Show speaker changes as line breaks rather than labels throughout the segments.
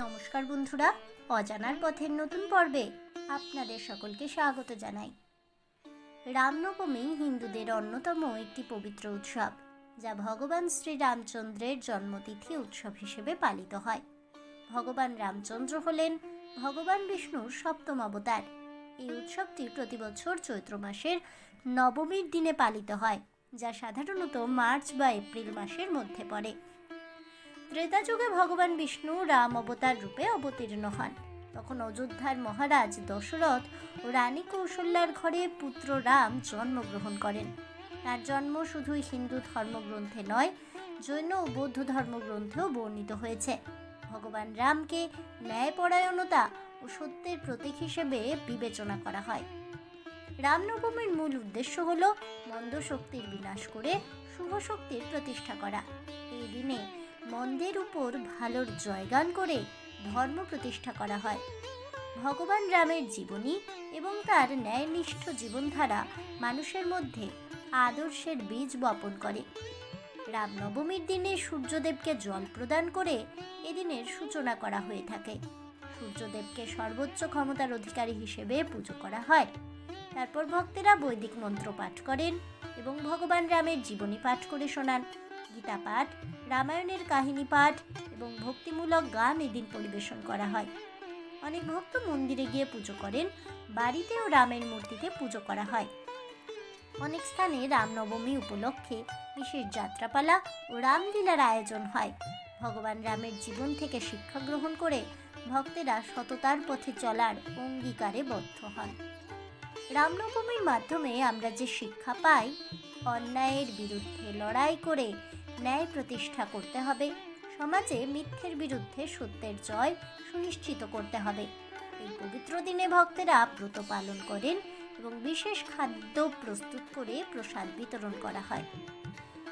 নমস্কার বন্ধুরা, অজানার পথের নতুন পর্বে আপনাদের সকলকে স্বাগত জানাই। রামনবমী হিন্দুদের অন্যতম একটি পবিত্র উৎসব, যা ভগবান শ্রী রামচন্দ্রের জন্মতিথি উৎসব হিসেবে পালিত হয়। ভগবান রামচন্দ্র হলেন ভগবান বিষ্ণুর সপ্তম অবতার। এই উৎসবটি প্রতি বছর চৈত্র মাসের নবমীর দিনে পালিত হয়, যা সাধারণত মার্চ বা এপ্রিল মাসের মধ্যে পড়ে। ত্রেতা যুগে ভগবান বিষ্ণু রাম অবতার রূপে অবতীর্ণ হন। তখন অযোধ্যার মহারাজ দশরথ ও রানী কৌশল্যার ঘরে পুত্র রাম জন্মগ্রহণ করেন। তার জন্ম শুধু হিন্দু ধর্মগ্রন্থে নয়, জৈন ও বৌদ্ধ ধর্মগ্রন্থেও বর্ণিত হয়েছে। ভগবান রামকে ন্যায়পরায়ণতা ও সত্যের প্রতীক হিসেবে বিবেচনা করা হয়। রামনবমীর মূল উদ্দেশ্য হল মন্দ শক্তির বিনাশ করে শুভ শক্তির প্রতিষ্ঠা করা। এই দিনে মন্দের উপর ভালোর জয়গান করে ধর্ম প্রতিষ্ঠা করা হয়। ভগবান রামের জীবনী এবং তার ন্যায়নিষ্ঠ জীবনধারা মানুষের মধ্যে আদর্শের বীজ বপন করে। রামনবমীর দিনে সূর্যদেবকে জল প্রদান করে এদিনের সূচনা করা হয়ে থাকে। সূর্যদেবকে সর্বোচ্চ ক্ষমতার অধিকারী হিসেবে পুজো করা হয়। তারপর ভক্তেরা বৈদিক মন্ত্র পাঠ করেন এবং ভগবান রামের জীবনী পাঠ করে শোনান। গীতা পাঠ, রামায়ণের কাহিনী পাঠ এবং ভক্তিমূলক গান এদিন পরিবেশন করা হয়। অনেক ভক্ত মন্দিরে গিয়ে পুজো করেন, বাড়িতেও রামের মূর্তিতে পুজো করা হয়। অনেক স্থানে রামনবমী উপলক্ষে বিশেষ যাত্রাপালা ও রামলীলার আয়োজন হয়। ভগবান রামের জীবন থেকে শিক্ষা গ্রহণ করে ভক্তেরা সততার পথে চলার অঙ্গীকারে বদ্ধ হন। রামনবমীর মাধ্যমে আমরা যে শিক্ষা পাই, অন্যায়ের বিরুদ্ধে লড়াই করে ন্যায় প্রতিষ্ঠা করতে হবে, সমাজে মিথ্যের বিরুদ্ধে সত্যের জয় সুনিশ্চিত করতে হবে। এই পবিত্র দিনে ভক্তেরা ব্রত পালন করেন এবং বিশেষ খাদ্য প্রস্তুত করে প্রসাদ বিতরণ করা হয়।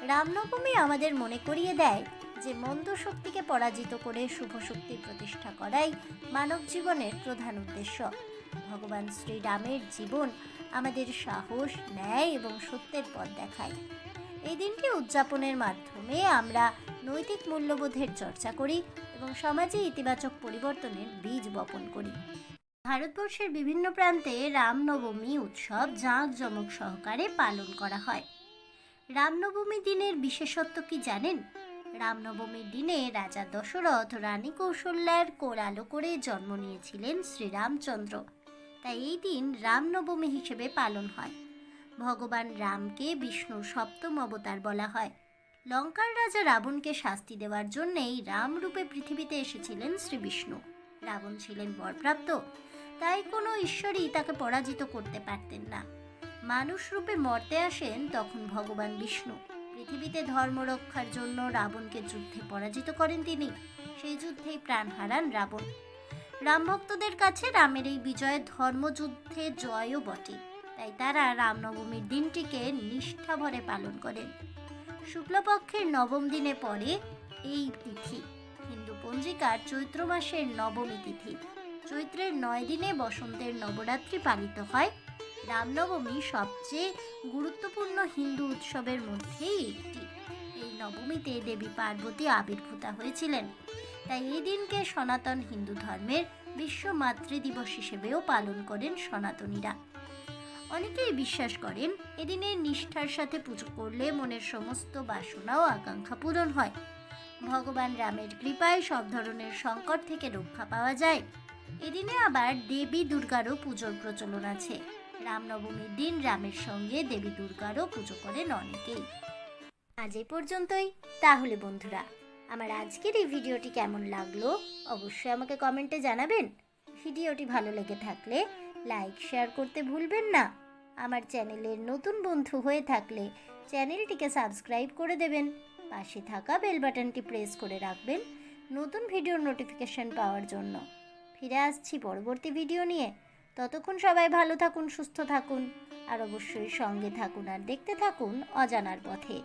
রামনবমী আমাদের মনে করিয়ে দেয় যে মন্দ শক্তিকে পরাজিত করে শুভ শক্তির প্রতিষ্ঠা করাই মানব জীবনের প্রধান উদ্দেশ্য। ভগবান শ্রীরামের জীবন আমাদের সাহস, ন্যায় এবং সত্যের পথ দেখায়। এই দিনটি উদযাপনের মাধ্যমে আমরা নৈতিক মূল্যবোধের চর্চা করি এবং সমাজে ইতিবাচক পরিবর্তনের বীজ বপন করি। ভারতবর্ষের বিভিন্ন প্রান্তে রামনবমী উৎসব জাঁকজমক সহকারে পালন করা হয়। রামনবমী দিনের বিশেষত্ব কি জানেন? রামনবমীর দিনে রাজা দশরথ রানী কৌশল্যার কোলালো করে জন্ম নিয়েছিলেন শ্রীরামচন্দ্র। তাই এই দিন রামনবমী হিসেবে পালন হয়। ভগবান রামকে বিষ্ণুর সপ্তম অবতার বলা হয়। লঙ্কার রাজা রাবণকে শাস্তি দেওয়ার জন্যেই রাম রূপে পৃথিবীতে এসেছিলেন শ্রী বিষ্ণু। রাবণ ছিলেন বরপ্রাপ্ত, তাই কোনো ঈশ্বরই তাকে পরাজিত করতে পারতেন না। মানুষ রূপে মর্তে আসেন তখন ভগবান বিষ্ণু। পৃথিবীতে ধর্ম রক্ষার জন্য রাবণকে যুদ্ধে পরাজিত করেন তিনি। সেই যুদ্ধেই প্রাণ হারান রাবণ। রাম ভক্তদের কাছে রামের এই বিজয় ধর্মযুদ্ধে জয়ও বটে। তাই তারা রামনবমীর দিনটিকে নিষ্ঠা ভরে পালন করেন। শুক্লপক্ষের নবম দিনে পড়ে এই তিথি। হিন্দু পঞ্জিকার চৈত্র মাসের নবমী তিথি। চৈত্রের 9 দিনে বসন্তের নবরাত্রি পালিত হয়। রামনবমী সবচেয়ে গুরুত্বপূর্ণ হিন্দু উৎসবের মধ্যেই একটি। এই নবমীতে দেবী পার্বতী আবির্ভূতা হয়েছিলেন। তাই এই দিনকে সনাতন হিন্দু ধর্মের বিশ্ব মাতৃ দিবস হিসেবেও পালন করেন সনাতনীরা। অনেকেই বিশ্বাস করেন এদিনে নিষ্ঠার সাথে পুজো করলে মনের সমস্ত বাসনা ও আকাঙ্ক্ষা পূরণ হয়। ভগবান রামের কৃপায় সব ধরনের সংকট থেকে রক্ষা পাওয়া যায়। এদিনে আবার দেবী দুর্গারও পুজোর প্রচলন আছে। রামনবমীর দিন রামের সঙ্গে দেবী দুর্গারও পুজো করেন অনেকেই। আজ এই পর্যন্তই। তাহলে বন্ধুরা, আমার আজকের এই ভিডিওটি কেমন লাগলো অবশ্যই আমাকে কমেন্টে জানাবেন। ভিডিওটি ভালো লেগে থাকলে লাইক, শেয়ার করতে ভুলবেন না। আমার চ্যানেলের নতুন বন্ধু হয়ে থাকলে চ্যানেলটিকে সাবস্ক্রাইব করে দেবেন। পাশে থাকা বেল বাটনটি প্রেস করে রাখবেন নতুন ভিডিওর নোটিফিকেশন পাওয়ার জন্য। ফিরে আসছি পরবর্তী ভিডিও নিয়ে। ততক্ষণ সবাই ভালো থাকুন, সুস্থ থাকুন আর অবশ্যই সঙ্গে থাকুন আর দেখতে থাকুন অজানার পথে।